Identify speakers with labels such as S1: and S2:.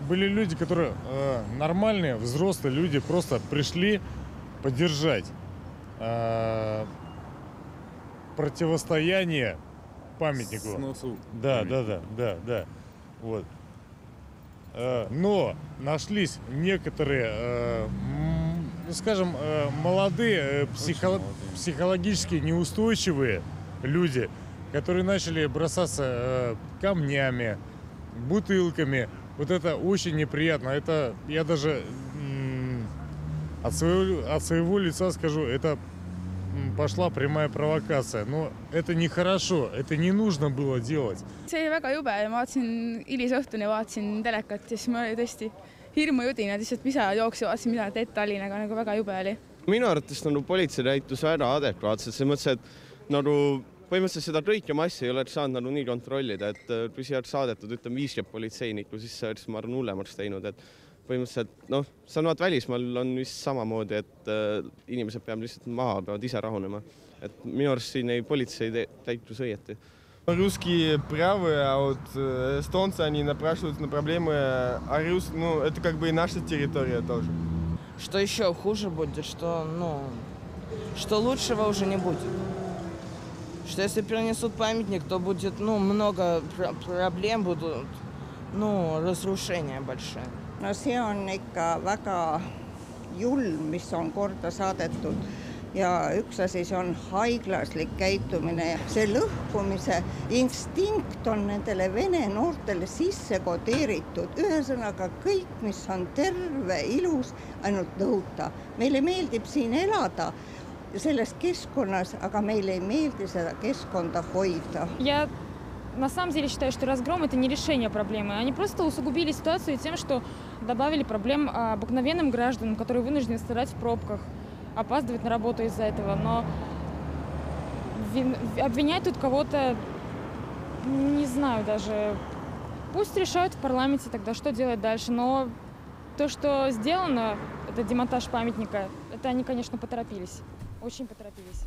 S1: были люди, которые нормальные, взрослые люди, просто пришли поддержать противостояние памятнику.
S2: Сносу
S1: Да,
S2: памятника.
S1: да. Вот. Но нашлись некоторые, скажем, молодые, психологически неустойчивые люди, которые начали бросаться камнями, бутылками. Вот это очень неприятно. Это я даже от своего лица скажу, это пошла прямая провокация. Но это нехорошо, это не нужно было делать.
S3: See oli väga jube ja ma vaatasin hilisõhtuni, vaatasin telekat ja siis ma oli tõesti hirmujudina, lihtsalt pisarad jooksid, vaatasin, mida ette Tallinnaga, nagu väga jube oli.
S4: Minu arvates politsei käitus väga adekvaatselt, selles mõttes, et põhimõtteliselt seda kõike massi ei oleks saanud nii kontrollida, et kui siia oleks saadetud 50 politseinikku, siis see oleks, ma arvan, hullemaks teinud, et põhimõtteliselt, sa näed välismaal on vist samamoodi, et inimesed peavad lihtsalt maha, peavad ise rahunema. Et minu arust siin ei politsei käitus õieti.
S5: Русские правы, а вот эстонцы, они напрашиваются на проблемы, а это как бы и наша территория тоже.
S6: Что еще хуже будет, что лучшего уже не будет. Что если перенесут памятник, то будет, много проблем будут, разрушения большие.
S7: No see on ikka väga julm, mis on korda saadetud. Ja üks asi, see on haiglaslik käitumine. See lõhkumise instinkt on nendele vene noortele sisse kodeeritud. Ühesõnaga kõik, mis on terve, ilus, ainult nõuta. Meile meeldib siin elada selles keskkonnas, aga meile ei meeldi seda keskkonda hoida.
S8: Я на самом деле считаю, что разгром – это не решение проблемы. Они просто усугубили ситуацию тем, что добавили проблем обыкновенным гражданам, которые вынуждены страдать в пробках, опаздывать на работу из-за этого. Но обвинять тут кого-то, не знаю даже. Пусть решают в парламенте тогда, что делать дальше. Но то, что сделано, это демонтаж памятника, это они, конечно, поторопились. Очень поторопились.